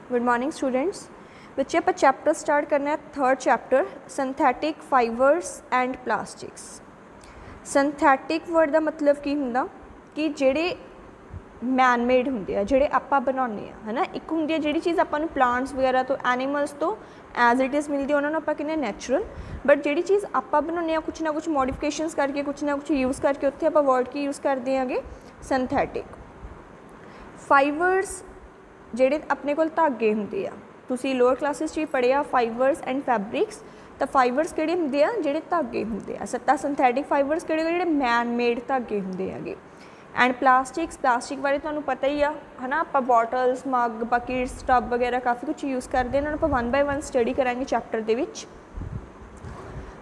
Good morning students. बच्चे आप chapter start करना है third chapter synthetic fibres and plastics. Synthetic word का मतलब की हुंदा कि जिहड़े मैन मेड होंदे आ, जिहड़े आपां बनाउने आ, है ना। एक हुंदी है जिहड़ी चीज़ आपां नूं प्लांट्स वगैरह तो एनीमल्स तो एज इट इज़ मिलती है, उन्होंने आपां कहने नैचुरल। बट जिहड़ी चीज़ आपां बनाउने आ कुछ ना कुछ मॉडिफिकेशनस करके कुछ ना कुछ यूज़ करके उत्थे आपां वर्ड की यूज़ करते हैं सिंथैटिक। फाइबर्स ਜਿਹੜੇ ਆਪਣੇ ਕੋਲ ਧਾਗੇ ਹੁੰਦੇ ਆ, ਤੁਸੀਂ ਲੋਅਰ ਕਲਾਸਿਸ 'ਚ ਵੀ ਪੜ੍ਹਿਆ ਫਾਈਬਰਸ ਐਂਡ ਫੈਬਰਿਕਸ। ਤਾਂ ਫਾਈਬਰਸ ਕਿਹੜੇ ਹੁੰਦੇ ਆ? ਜਿਹੜੇ ਧਾਗੇ ਹੁੰਦੇ ਆ। ਤਾਂ ਸਿੰਥੈਟਿਕ ਫਾਈਬਰਸ ਕਿਹੜੇ? ਜਿਹੜੇ ਮੈਨ ਮੇਡ ਧਾਗੇ ਹੁੰਦੇ ਹੈਗੇ। ਐਂਡ ਪਲਾਸਟਿਕਸ, ਪਲਾਸਟਿਕ ਬਾਰੇ ਤੁਹਾਨੂੰ ਪਤਾ ਹੀ ਆ, ਹੈ ਨਾ। ਆਪਾਂ ਬੋਟਲਸ, ਮੱਗ, ਬਕੇਟਸ, ਟੱਬ ਵਗੈਰਾ ਕਾਫੀ ਕੁਛ ਯੂਜ਼ ਕਰਦੇ ਇਹਨਾਂ ਨੂੰ ਆਪਾਂ 1 by 1 ਸਟੱਡੀ ਕਰਾਂਗੇ ਚੈਪਟਰ ਦੇ ਵਿੱਚ।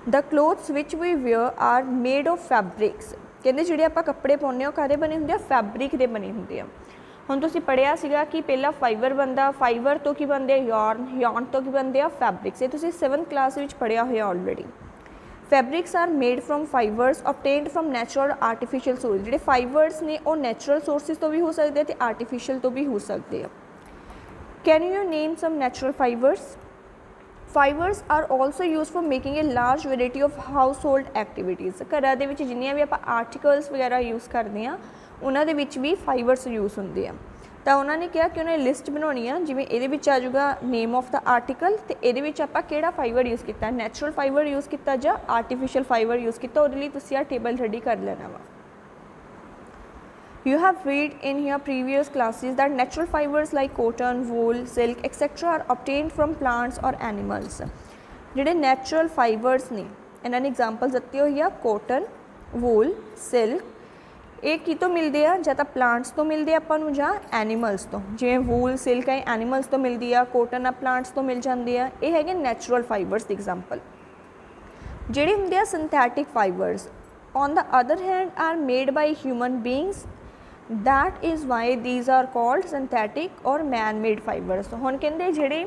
The clothes which we wear are made of fabrics. ਕਹਿੰਦੇ ਜਿਹੜੇ ਆਪਾਂ ਕੱਪੜੇ ਪਾਉਂਦੇ ਹਾਂ ਉਹ ਕਾਹਦੇ ਬਣੇ ਹੁੰਦੇ ਆ? ਫੈਬਰਿਕ ਦੇ ਬਣੇ ਹੁੰਦੇ ਆ। ਹੁਣ ਤੁਸੀਂ ਪੜ੍ਹਿਆ ਸੀਗਾ ਕਿ ਪਹਿਲਾਂ ਫਾਈਬਰ ਬਣਦਾ, ਫਾਈਬਰ ਤੋਂ ਕੀ ਬਣਦੇ ਆ? ਯਾਰਨ, ਯਾਰਨ ਤੋਂ ਕੀ ਬਣਦੇ ਆ? ਫੈਬਰਿਕਸ। ਇਹ ਤੁਸੀਂ 7th ਕਲਾਸ ਵਿੱਚ ਪੜ੍ਹਿਆ ਹੋਇਆ already. Fabrics R made from fibres obtained from natural artificial sources। ਜਿਹੜੇ ਫਾਈਬਰਸ ਨੇ ਉਹ ਨੈਚੁਰਲ ਸੋਰਸਿਸ ਤੋਂ ਵੀ ਹੋ ਸਕਦੇ ਆ ਅਤੇ ਆਰਟੀਫਿਸ਼ੀਅਲ ਤੋਂ ਵੀ ਹੋ ਸਕਦੇ ਆ। Can you name some natural fibres? Fibres are also use for making a large variety of household activities. ਘਰਾਂ ਦੇ ਵਿੱਚ ਜਿੰਨੀਆਂ ਵੀ ਆਪਾਂ ਆਰਟੀਕਲਸ ਵਗੈਰਾ ਯੂਜ਼ ਕਰਦੇ ਹਾਂ ਉਹਨਾਂ ਦੇ ਵਿੱਚ ਵੀ ਫਾਈਬਰਸ ਯੂਜ਼ ਹੁੰਦੇ ਆ। ਤਾਂ ਉਹਨਾਂ ਨੇ ਕਿਹਾ ਕਿ ਉਹਨਾਂ ਨੇ ਲਿਸਟ ਬਣਾਉਣੀ ਆ, ਜਿਵੇਂ ਇਹਦੇ ਵਿੱਚ ਆ ਜਾਊਗਾ ਨੇਮ ਆਫ ਦਾ ਆਰਟੀਕਲ ਅਤੇ ਇਹਦੇ ਵਿੱਚ ਆਪਾਂ ਕਿਹੜਾ ਫਾਈਬਰ ਯੂਜ਼ ਕੀਤਾ, ਨੈਚੁਰਲ ਫਾਈਬਰ ਯੂਜ਼ ਕੀਤਾ ਜਾਂ ਆਰਟੀਫਿਸ਼ੀਅਲ ਫਾਈਬਰ ਯੂਜ਼ ਕੀਤਾ। ਉਹਦੇ ਲਈ ਤੁਸੀਂ ਆਹ ਟੇਬਲ ਰੈਡੀ ਕਰ ਲੈਣਾ ਵਾ। You have read in your previous classes that natural fibers like cotton, wool, silk, etc. are obtained from plants or animals। ਜਿਹੜੇ ਨੈਚੁਰਲ ਫਾਈਬਰਸ ਨੇ ਇਹਨਾਂ ਨੇ ਐਗਜ਼ਾਮਪਲ ਦਿੱਤੀ ਹੋਈ ਆ, ਕੋਟਨ, ਵੂਲ, ਸਿਲਕ। ਇਹ ਕਿਤੋਂ ਮਿਲਦੇ ਆ? ਜਾਂ ਤਾਂ ਪਲਾਂਟਸ ਤੋਂ ਮਿਲਦੇ ਆ ਆਪਾਂ ਨੂੰ ਜਾਂ ਐਨੀਮਲਸ ਤੋਂ। ਜਿਵੇਂ ਵੂਲ, ਸਿਲਕ ਹੈ ਐਨੀਮਲਸ ਤੋਂ ਮਿਲਦੀ ਆ, ਕੋਟਨ ਆ ਪਲਾਂਟਸ ਤੋਂ ਮਿਲ ਜਾਂਦੇ ਆ। ਇਹ ਹੈਗੇ ਨੈਚੁਰਲ ਫਾਈਬਰਸ ਦੀ ਐਗਜ਼ਾਮਪਲ। ਜਿਹੜੇ ਹੁੰਦੇ ਆ synthetic fibres on the other hand are made by human beings. That is why these are called synthetic or man made fibres. ਹੁਣ ਕਹਿੰਦੇ ਜਿਹੜੇ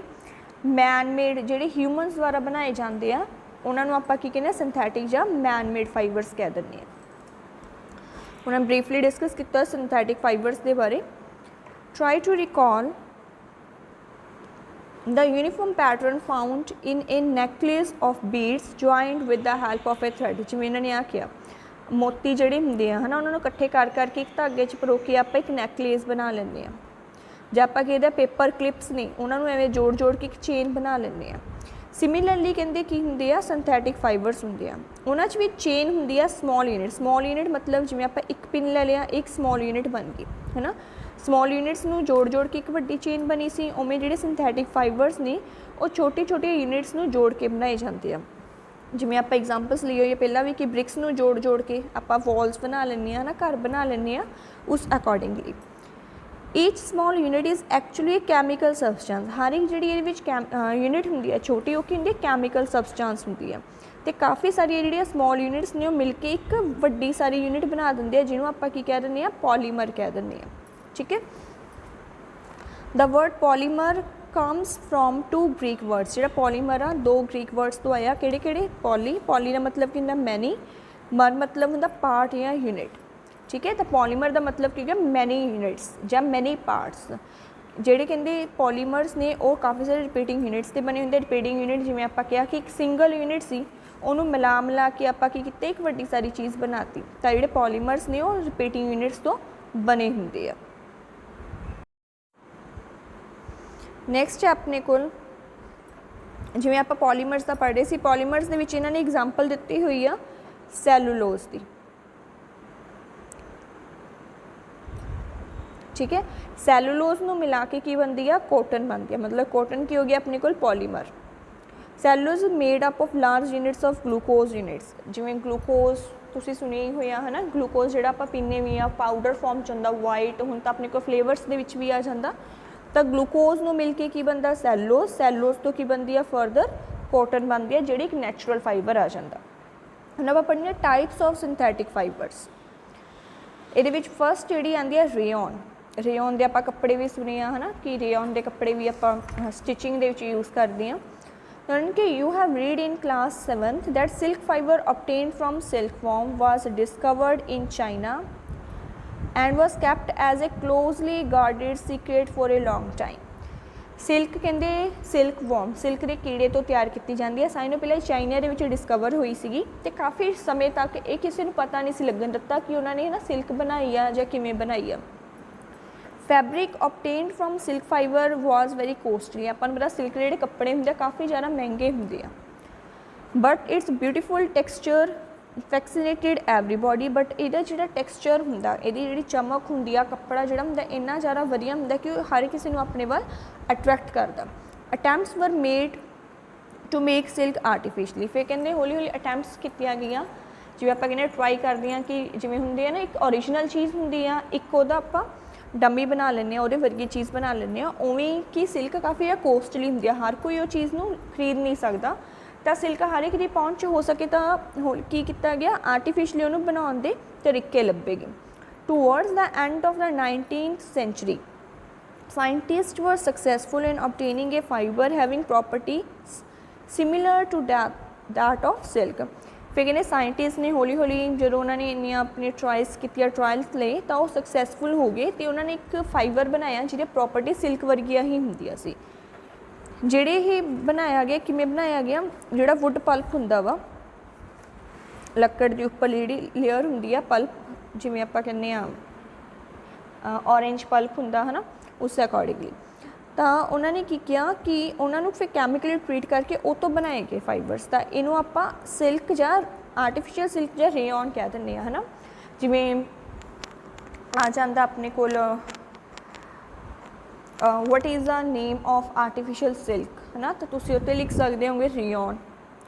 ਮੈਨ ਮੇਡ, ਜਿਹੜੇ ਹਿਊਮਨਸ ਦੁਆਰਾ ਬਣਾਏ ਜਾਂਦੇ ਆ ਉਹਨਾਂ ਨੂੰ ਆਪਾਂ ਕੀ ਕਹਿੰਦੇ ਆ? ਸਿੰਥੈਟਿਕ ਜਾਂ ਮੈਨ ਮੇਡ ਫਾਈਬਰਸ ਕਹਿ ਦਿੰਦੇ ਆ। उन्हें ब्रीफली डिस्कस किया सिंथेटिक फाइबर्स के बारे। Try to recall the uniform pattern found in a necklace of beads joined with the help of a thread. जिवें इन्होंने आख्या मोती जिहड़े हुंदे आ, है ना, उन्होंने इकट्ठे कर करके एक धागे च परो के आपां एक नैकलेस बना लैंदे आ। जां आपां कहदे पेपर क्लिप्स ने उन्होंने एवें जोड़ जोड़ के एक चेन बना लैंदे आ। सिमिलरली कहते की होंगे आ? सिंथैटिक फाइबर्स होंगे आ, उन्होंने भी चेन होंगी आ समॉल यूनिट। समॉल यूनिट मतलब जिवें आपां एक पिन ले लिया, एक समॉल यूनिट बन गई, है ना। समॉल यूनिट्स नूं जोड़ जोड़ के एक वड्डी चेन बनी सी। उवें जिहड़े सिंथैटिक फाइबर्स ने वो छोटी छोटी यूनिट्स नूं जोड़ के बनाए जाते हैं। जिवें आपां एग्जाम्पल्स ली हुई है पहला भी कि ब्रिक्स नूं जोड़ जोड़ के आपां वॉल्स बना लैंदे आ ना, घर बना लैंदे आ उस accordingly. Each small unit is actually chemical substance. हर एक जी यूनिट होंगी है छोटी, वो होंगी कैमिकल सबसटेंस होंगी है। तो काफ़ी सारी जी समॉल यूनिट्स ने मिल के एक वड्डी सारी यूनिट बना देंगे जिन्होंने आप कह दें पॉलीमर कह दें। ठीक है। The word polymer comes from 2 Greek words. जो पॉलीमर आ 2 ग्रीक वर्ड्स तो आया। किहड़े किहड़े? पॉली, पॉली का मतलब कि मैनी, मर मतलब होंगे पार्ट या यूनिट। ठीक है। तो पॉलीमर का मतलब की मैनी यूनिट्स या मैनी पार्ट्स। ਜਿਹੜੇ ਕਹਿੰਦੇ ਪੋਲੀਮਰਸ ਨੇ ਉਹ ਕਾਫੀ ਸਾਰੇ ਰਿਪੀਟਿੰਗ ਯੂਨਿट्स ਤੇ ਬਣੇ ਹੁੰਦੇ। ਰਿਪੀਟਿੰਗ ਯੂਨਿਟ ਜਿਵੇਂ ਆਪਾਂ ਕਿਹਾ ਕਿ ਇੱਕ ਸਿੰਗਲ ਯੂਨਿਟ ਸੀ, ਉਹਨੂੰ ਮਿਲਾ ਕੇ ਆਪਾਂ ਕੀ ਕੀਤਾ? ਇੱਕ ਵੱਡੀ ਸਾਰੀ ਚੀਜ਼ ਬਣਾਤੀ। ਤਾਂ ਜਿਹੜੇ ਪੋਲੀਮਰਸ ਨੇ ਉਹ ਰਿਪੀਟਿੰਗ ਯੂਨਿट्स ਤੋਂ ਬਣੇ ਹੁੰਦੇ ਆ। ਨੈਕਸਟ ਹੈ ਆਪਣੇ ਕੋਲ, ਜਿਵੇਂ ਆਪਾਂ ਪੋਲੀਮਰਸ ਦਾ ਪੜ੍ਹ ਰਹੇ ਸੀ, ਪੋਲੀਮਰਸ ਦੇ ਵਿੱਚ ਇਹਨਾਂ ਨੇ ਐਗਜ਼ਾਮਪਲ ਦਿੱਤੀ ਹੋਈ ਆ ਸੈਲੂਲੋਜ਼ ਦੀ। ठीक है। सैलूलोज में मिला के की बनती है? कॉटन बनती है। मतलब कॉटन की हो गया अपने को polymer. Cellulose made up of large units of glucose units. जिमें ग्लूकोज तुसीं सुनिया ही होया, है ना। ग्लूकोज जिहड़ा आपां पीने भी आ पाउडर फॉर्म च हुंदा, वाइट हुण तां अपने को फ्लेवर्स दे विच भी आ जांदा। तां ग्लूकोज नूं मिल के की बनदा? सैलूलोज। सैलूलोज तो की बनती है? फरदर कॉटन बनती है, जिहड़ी एक नैचुरल फाइबर आ जांदा। हुण आपां पढ़ने टाइप्स ऑफ सिंथैटिक फाइबर्स। इहदे विच फर्स्ट जिहड़ी आंदी है रेयन। रेयन के आप कपड़े भी सुने, है ना, कि रेयन के कपड़े भी आप स्टिचिंग के यूज़ करते हैं। कि you have read in class 7th that silk fibre obtained from silkworm was discovered in China and was kept as a closely guarded secret for a long time। Silk कहते silk worm silk के कीड़े तो तैयार की जाती है। साइनों पहले China के डिस्कवर हुई सी तो काफ़ी समय तक ये किसी को पता नहीं सी लगन दिता कि उन्होंने ना सिल्क बनाई आ या किमें बनाई आ। Fabric obtained from silk fibre was very costly. अपन पता सिल्क के जोड़े कपड़े होंगे काफ़ी ज़्यादा महंगे होंगे आ, but it's beautiful texture fascinated everybody. But इहदा जिहड़ा टैक्सचर हुंदा इहदी जिहड़ी चमक हुंदी आ कपड़ा जिहड़ा हुंदा इन्ना ज़्यादा वधिया हुंदा कि हर किसी नूं अपने वल अट्रैक्ट करदा। Attempts were made to make silk artificially. फिर कहते हौली हौली अटैम्प्ट्स कीतियां गईयां जिवें आपां कहने ट्राई करदे हां कि जिवें हुंदी है ना एक ओरिजिनल चीज़ हुंदी आ एक उहदा आपां डमी बना लें उहदे वर्गी चीज़ बना लें उवें कि सिल्क काफ़ी ज़्यादा कोस्टली हुंदी आ हर कोई वो चीज़ नूं खरीद नहीं सकता। तो सिल्क हर एक की पहुँच हो सके तो की किया गया आर्टिफिशली उन्होंने बनाने के तरीके लभे गए। Towards the end of the 19th century scientist were successful in obtaining a fibre having property similar to that of silk. फिर कहते साइंटिस्ट ने हौली हौली जो उन्होंने इन अपनी ट्राइल्स की ट्रायल्स ले तो वो सक्सैसफुल हो गए तो उन्होंने एक फाइबर बनाया जिहदी प्रॉपर्टी सिल्क वर्गिया ही होंदियां सी। ਜਿਹੜੇ ही बनाया गया किमें बनाया गया जोड़ा वुड पल्प हुंदा वा लक्कड़ के उपर जी लेयर हुंदी आ पल्प जिमें आपां कहने ऑरेंज पल्प हुंदा है ना उस अकॉर्डिंगली। तो उन्होंने की किया कि उन्होंने फिर कैमिकली ट्रीट करके वो तो बनाए गए फाइबर्स। तो इनू आपां सिल्क या आर्टिफिशियल सिल्क या रेयन कह दिंदे है ना। जिमें आ जाता अपने कोल what is the name of artificial silk है ना। तो तुम उत्ते लिख सकते होंगे रेयन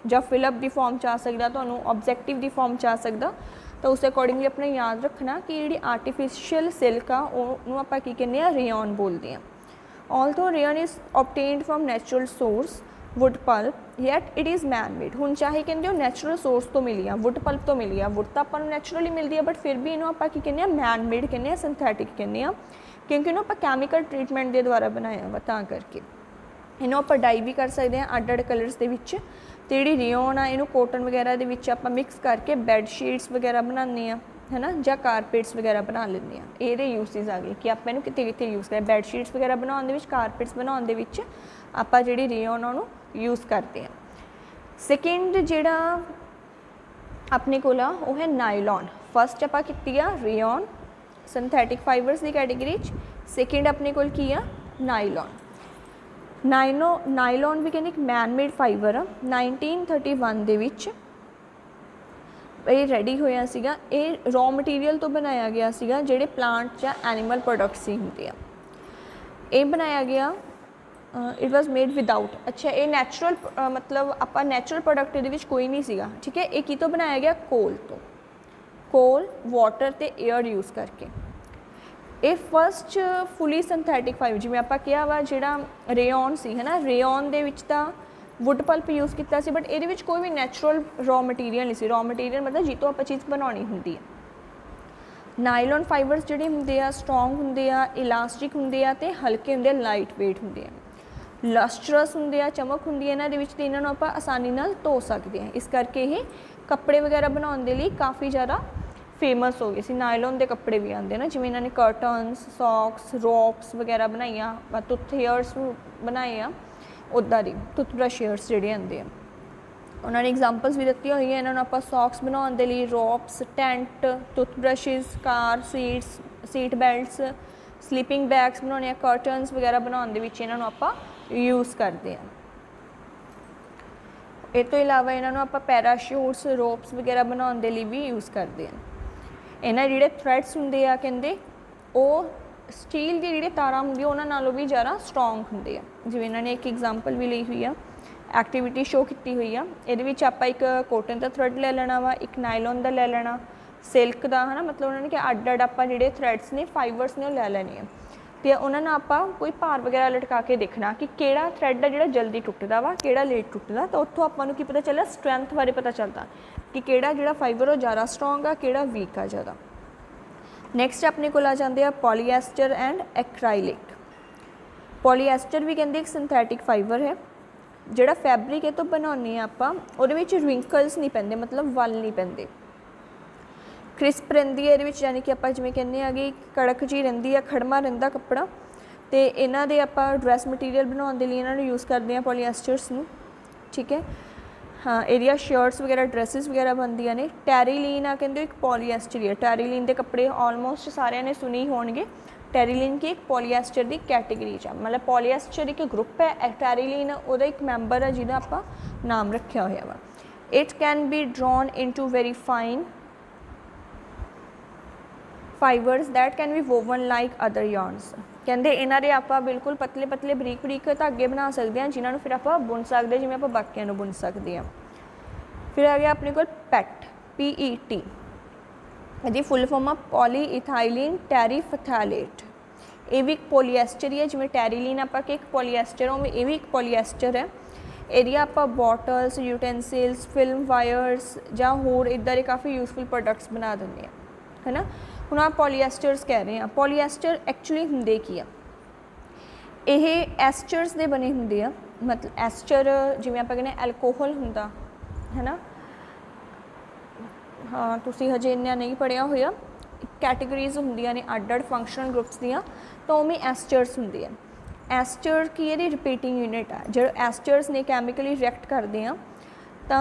या फिलअप की फॉर्म च आ सकता तो ऑब्जैक्टिव की फॉर्म च आ सकता। तो उस अकॉर्डिंगली अपने याद रखना कि जी आर्टिफिशियल सिल्क आ उन्होंने आप कहने रेयन बोलते हैं। Although rayon is obtained from natural source wood pulp yet it is man made. हुण चाहे कहते नैचुरल सोर्स तो मिली आ वुड पल्प तो मिली आ वुड तो अपन नैचुरली मिलती है बट फिर भी इन्हों आप कहने मैन मेड कहने सिंथैटिक कहने क्योंकि इन्हों आप कैमिकल ट्रीटमेंट के द्वारा बनाया वा तां करके। इन्हों आप डाई भी कर सकते हैं अड अड कलर्स के विच। तो जी रेयन आ इनू कॉटन वगैरह के विच आप मिक्स करके बैडशीट्स वगैरह बनाने है ना या कारपेट्स वगैरह बना लेंगे। ये यूसिज आ गए कि आप इनू कितने कितने यूज़ करें बैडशीट्स वगैरह बनाने कारपेट्स बनाने आप जी रेयन उन्होंने यूज़ करते हैं। सैकेंड जिहड़ा अपने कोल आ वो है नायलॉन। फस्ट आप की रेयन सिंथैटिक फाइबर्स की कैटेगरी। सैकेंड अपने कोल की आ नायलॉन। नायलॉन भी कहने एक मैन मेड फाइबर आ 1931 दे विच ये रेडी होया सीगा। ये रॉ मटीरियल तो बनाया गया सीगा जेडे प्लांट या एनिमल प्रोडक्ट्स ही होंगे। ये बनाया गया इट वॉज मेड विदाउट अच्छा ये नैचुरल मतलब आप नैचुरल प्रोडक्ट ये कोई नहीं सीगा ठीक है। ये तो बनाया गया कोल वाटर तो एयर यूज़ करके। ये फस्ट फुली सिंथैटिक फाइबर जिवें आपां कहा वा जिहड़ा रेयन सी है ना रेयन दे विच तां वुड पल्प यूज़ किया सी बट ये कोई भी नैचुरल रॉ मटीरियल नहीं सी। रॉ मटीरियल मतलब जितों आप चीज़ बनानी होंदी है। नायलॉन फाइबर्स जिहड़े हुंदे आ स्ट्रोंग हुंदे आ इलास्टिक हुंदे आ ते हल्के हुंदे आ लाइट वेट हुंदे आ लस्ट्रस हुंदे आ चमक हुंदी है इन्हां दे विच ते इन्हां नूं आपां आसानी नाल धो सकते हैं। इस करके ये कपड़े वगैरह बनाने के लिए काफ़ी ज़्यादा फेमस हो गए सी। नायलॉन के कपड़े भी आते हैं ना जिवें इन्होंने कर्टनस सॉक्स रोप्स वगैरह बनाई टूथ हेयर्स बनाए आ उदा दी टूथब्रश हेयर्स जोड़े आते हैं उन्होंने एग्जाम्पल्स भी दी हुई है। इन्होंने आप सॉक्स बनाने के लिए ropes tent toothbrushes car seat belts sleeping bags बनाने कर्टनस वगैरह बनाने इन्हों आप यूज़ करते हैं। इस तो इलावा इन्हों आप पैराशूट्स रोप्स वगैरह बनाने के लिए भी यूज़ करते हैं। इन्हें जोड़े थ्रैड्स होंगे आ कहते वो स्टील की जी तारा होंगी उन्होंने भी ज़्यादा स्ट्रोंग होंगे आ। जिवें इन्होंने एक एग्जाम्पल भी ली हुई है एक्टिविटी शो की हुई है। ये आप एक कॉटन का थ्रैड ले लेना वा एक नायलॉन का ले लेना सिल्क का है ना मतलब उन्होंने कि अड अड आप जो थ्रैड्स ने फाइबर्स ने वो ले लेने तो उन्होंने आप कोई भार वगैरह लटका के देखना कि किहड़ा थ्रैड है जो जल्दी टुटदा वा किहड़ा लेट टुटदा। तो उत्थों आपां की पता चलिया स्ट्रैंथ बारे पता चलता कि किहड़ा जिहड़ा फाइबर वो ज़्यादा स्ट्रोंग आ किहड़ा वीक आ ज़्यादा। नैक्सट अपने को आ जाते हैं पॉलीएस्टर एंड एक्राइलिक। पॉलीएस्टर भी कहते एक सिंथैटिक फाइबर है जिहड़ा फैब्रिक है तो बनाने आपां उहदे विच रिंकल्स नहीं पैंदे मतलब वल नहीं पैंदे क्रिस्प रहिंदी है। यानी कि आप जिवें कहने आ कि कड़क जी रहिंदी है खड़मा रहिंदा कपड़ा तो इन्हां दे आपां ड्रैस मटीरियल बनाउण दे लई इन्हां नूं यूज़ करदे आ पॉलीएस्टर्स नूं, ठीक है। हाँ, एरिया शर्ट्स वगैरह ड्रैसिस वगैरह बनदियां ने। टैरीलीन आ कहंदे एक पॉलीएस्टर ही है। टैरीलीन के कपड़े ऑलमोस्ट सारिਆਂ ने सुने ही होणगे। टैरीलीन की एक पॉलीएस्टर की कैटेगरी च मतलब पॉलीएस्टर एक ग्रुप है, टैरीलीन ਉਹਦਾ एक मैंबर है जिहदा आपां नाम रखिया होया वा। It can be drawn into very fine fibres that can be woven like other yarns। कहते इन्हां दे आपां बिल्कुल पतले पतले बरीक बरीक धागे बना सकते हैं जिन्होंने फिर आप बुन सकते जिवें आपां बाकियां नूं बुन सकते हैं। फिर आ गया अपने को पैट PET, यदि फुल फॉर्म आ पॉली इथाइलिन टेरीफथैलेट। ये भी एक पॉलीएस्टर ही है, जिवें टैरीलीन आपां कि एक पॉलीएस्टर हो, ये भी एक पॉलीएस्टर है। एरिया आप बॉटल्स यूटेंसिल्स फिल्म वायर्स जां होर इदां दे काफ़ी यूजफुल प्रोडक्ट्स बना दिंदे हैं, है ना। हुण आप पॉलीएस्टर्स कह रहे हैं, पॉलीएस्टर एक्चुअली हुंदे की आ, ये एस्टर्स दे बने हुंदे आ। मतलब एस्टर जिवें आपां कहने एल्कोहल हुंदा है ना। हाँ, तुसीं हजे इन्ना नहीं पढ़िया होया। कैटेगरीज होंदियां ने अड अड फंक्शनल ग्रुप्स दियां, तो उवें एस्टर्स हुंदे आ। एस्टर की ये रिपीटिंग यूनिट है, जो एस्टर्स ने कैमिकली रिएक्ट करते हैं तो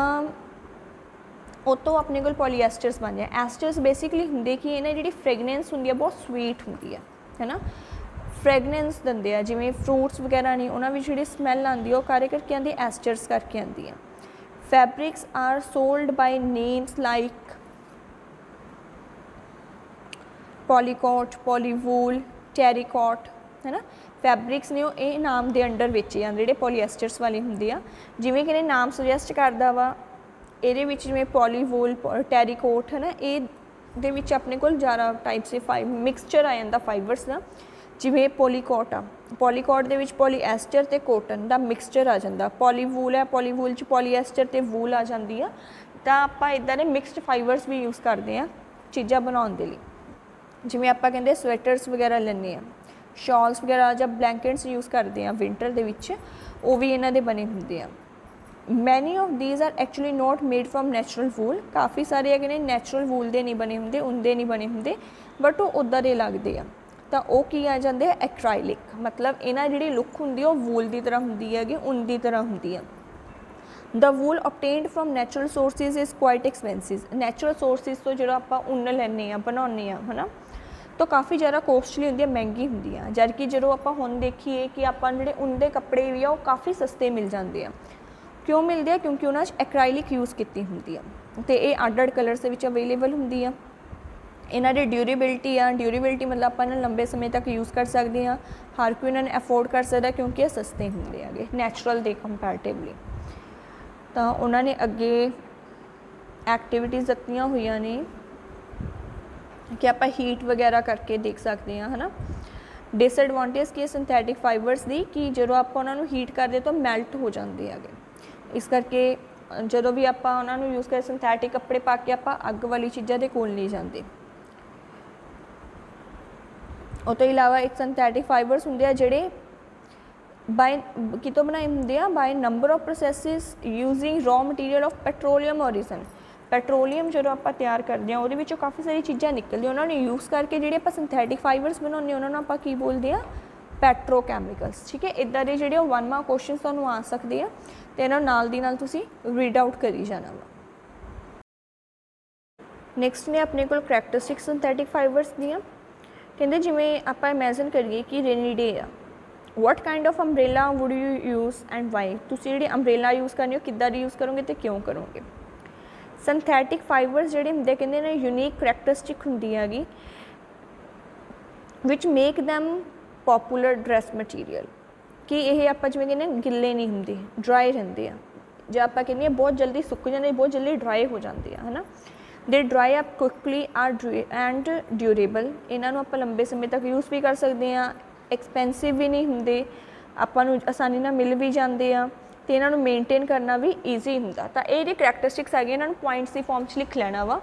उतो अपने को पॉलीएस्टर्स बन जाए। एस्टर्स बेसिकली होंगे कि इन्हें जी फ्रेगनेंस होंगी बहुत स्वीट होंगी है ना, फ्रेगनेंस दिंदे आ। जिवें फ्रूट्स वगैरह नहीं उन्होंने जी स्मैल आती है वो कारे करके आती, एस्टर्स करके आती है। Fabrics are sold by names like Polycot Polywool Terrycot, है ना। फैब्रिक्स ने ये नाम के अंडर बेचे जाते जोड़े पॉलीएस्टर्स वाले होंगे आ। जिमें कि नाम सुजैसट करता वा, ये जिमें पॉलीवूल टेरीकोट है ना, ये अपने को ज़्यादा टाइप्स से मिक्सचर आ जाता फाइबर्स का। जिमें पॉलीकॉट आ, पॉलीकॉट के पॉलीएस्टर तो कॉटन का मिक्सचर आ जाता। पॉलीवूल है, पॉलीवूल च पॉलीएस्टर तो वूल आ जाती है। तो आप इदा के मिक्सड फाइबर्स भी यूज़ करते हैं चीज़ा बनाने के लिए। जिमें आप कहते स्वेटर्स वगैरह लेने हैं, शॉल्स वगैरह जब ब्लैंकेट्स यूज़ करते हैं विंटर के विच, वो भी इन्हां दे बने होंगे हैं। Many of these are actually not made from natural wool, काफ़ी सारे है नैचुरल वूल के नहीं बने होंगे, उनके नहीं बने होंगे, बट वो उदा दे लगते हैं। तो वो की आ जाते हैं एक्राइलिक, मतलब इन्हां जी लुक होंगी वो वूल की तरह होंगी है, उन की तरह होंगी है। The wool obtained from natural sources is quite expensive. Natural sources तो जो आप उन लेने बनाने है ना, तो काफ़ी ज़्यादा कॉस्टली होंगी है, महंगी होंगी है। जबकि जो आप हुण देखिए कि आप जो उनके कपड़े भी आ काफ़ी सस्ते मिल जाते हैं। क्यों मिलते हैं? क्योंकि उन्होंने एक्राइलिक यूज़ की होंगी है, तो ये अड अड कलर्स के अवेलेबल होंगी है। इन्हां दी ड्यूरेबिलिटी आ, ड्यूरेबिलिटी मतलब आप लंबे समय तक यूज़ कर सकते हैं, हर कोई इन्हें अफोर्ड कर सकता, क्योंकि ये सस्ते होंगे है नैचुरल के कंपैरेटिवली। तो उन्होंने अगे एक्टिविटीज़ दित्तियां हुई ने कि आप हीट वगैरह करके देख सकते हैं, है ना। डिसएडवांटेज की सिंथैटिक फाइबर्स की कि जो आप उन्होंने हीट करते तो मैल्ट हो जाते हैं, इस करके जो भी आप उन्होंने यूज़ कर सिंथैटिक कपड़े पा के आप अग वाली चीज़ों के कोल नहीं जाते। उस तो इलावा एक सिंथैटिक फाइबर्स होंगे जोड़े बाय कितों बनाए होंगे by number of processes using raw material of petroleum origin. Petroleum जो आप तैयार करते हैं वो काफ़ी सारी चीज़ां निकलती, उन्होंने यूज़ करके जो आप सिंथैटिक फाइबर्स बनाने उन्होंने आप की बोलते हैं पैट्रोकैमिकल्स। ठीक है, इदा के जो 1 मार्क क्वेश्चन तुहानूं आ सकते हैं, तो इन्होंने नाल दी नाल तुसीं रीड आउट करी जाना वा। नैक्सट ने अपने को करैक्टरिस्टिक सिंथैटिक फाइबर्स दियाँ, कहते जिमें आप इमेजिन करिए कि रेनी डे आ, what kind of umbrella would you use and why. तुसीं जी अंब्रेला यूज़ करनी हो किद्दां दी यूज़ करोगे तो क्यों करोगे। सिंथैटिक फाइबर्स जोड़े होंगे कहते हैं यूनीक करैक्टरिस्टिक होंगी हैगी which make them popular dress material, कि यह आप जिवें कहने गिले नहीं होंगे, ड्राई रहते हैं, जो आप कहने बहुत जल्दी सुक जाते, बहुत जल्दी ड्राई हो जाते हैं, है ना। They dry up quickly are and durable, इन्हों आप लंबे समय तक यूज़ भी कर सकते हैं, एक्सपेंसिव भी नहीं होंगे, आपू आसानी नाल मिल भी जाते हैं, तो इन्हों मेनटेन करना भी ईजी होंगे। तो ये करैक्टरिस्टिक्स है इन्होंने पॉइंट्स की फॉर्म च लिख लेना वा,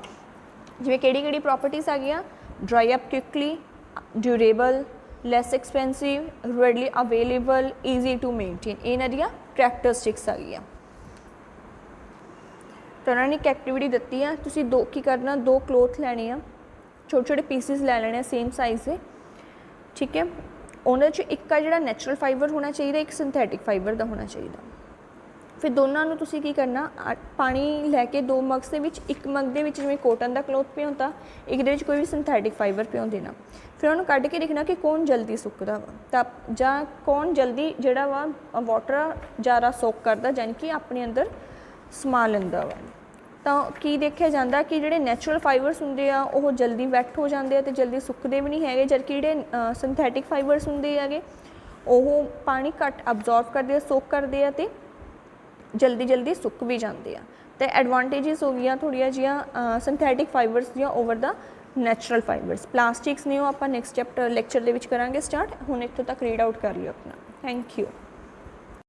जिवें किहड़ी प्रॉपर्टीज़ है, dry up quickly, durable, less expensive, readily available, easy to maintain, इन्हां दियां करैक्टरिस्टिक्स आ गई। तो उन्होंने एक एक्टिविटी दी है, तुसीं दो की करना, 2 क्लोथ लैने आ, छोटे छोटे पीसिस लै लेने सेम साइज़ के, ठीक है। ਉਹਨਾਂ 'ਚ ਇੱਕ ਆ ਜਿਹੜਾ ਨੈਚੁਰਲ ਫਾਈਬਰ ਹੋਣਾ ਚਾਹੀਦਾ, ਇੱਕ ਸਿੰਥੈਟਿਕ ਫਾਈਬਰ ਦਾ ਹੋਣਾ ਚਾਹੀਦਾ। ਫਿਰ ਦੋਨਾਂ ਨੂੰ ਤੁਸੀਂ ਕੀ ਕਰਨਾ, ਪਾਣੀ ਲੈ ਕੇ 2 ਮਗਸ ਦੇ ਵਿੱਚ, ਇੱਕ ਮਗ ਦੇ ਵਿੱਚ ਜਿਵੇਂ ਕੋਟਨ ਦਾ ਕਲੋਥ ਭਿਉਂਤਾ, ਇੱਕ ਦੇ ਵਿੱਚ ਕੋਈ ਵੀ ਸਿੰਥੈਟਿਕ ਫਾਈਬਰ ਭਿਉਂ ਦੇਣਾ। ਫਿਰ ਉਹਨੂੰ ਕੱਢ ਕੇ ਦੇਖਣਾ ਕਿ ਕੌਣ ਜਲਦੀ ਸੁੱਕਦਾ ਵਾ, ਤਾਂ ਜਾਂ ਕੌਣ ਜਲਦੀ ਜਿਹੜਾ ਵਾ ਵਾਟਰ ਜ਼ਿਆਦਾ ਸੋਕ ਕਰਦਾ, ਜਾਣੀ ਕਿ ਆਪਣੇ ਅੰਦਰ ਸਮਾ ਲੈਂਦਾ ਵਾ। ਤਾਂ ਕੀ ਦੇਖਿਆ ਜਾਂਦਾ ਕਿ ਜਿਹੜੇ ਨੈਚੁਰਲ ਫਾਈਬਰਸ ਹੁੰਦੇ ਆ ਉਹ ਜਲਦੀ ਵੈਟ ਹੋ ਜਾਂਦੇ ਆ ਅਤੇ ਜਲਦੀ ਸੁੱਕਦੇ ਵੀ ਨਹੀਂ ਹੈਗੇ, ਜਦਕਿ ਜਿਹੜੇ ਸਿੰਥੈਟਿਕ ਫਾਈਬਰਸ ਹੁੰਦੇ ਹੈਗੇ ਉਹ ਪਾਣੀ ਘੱਟ ਅਬਜ਼ੋਰਬ ਕਰਦੇ ਆ, ਸੋਕ ਕਰਦੇ ਆ ਅਤੇ ਜਲਦੀ ਸੁੱਕ ਵੀ ਜਾਂਦੇ ਆ। ਅਤੇ ਐਡਵਾਂਟੇਜਸ ਹੋ ਗਈਆਂ ਥੋੜ੍ਹੀਆਂ ਜਿਹੀਆਂ ਸਿੰਥੈਟਿਕ ਫਾਈਬਰਸ ਦੀਆਂ ਓਵਰ ਦਾ ਨੈਚੁਰਲ ਫਾਈਬਰਸ। ਪਲਾਸਟਿਕਸ ਨੇ ਉਹ ਆਪਾਂ ਨੈਕਸਟ ਲੈਕਚਰ ਦੇ ਵਿੱਚ ਕਰਾਂਗੇ ਸਟਾਰਟ। ਹੁਣ ਇੱਥੋਂ ਤੱਕ ਰੀਡ ਆਊਟ ਕਰ ਲਿਓ ਆਪਣਾ। Thank you.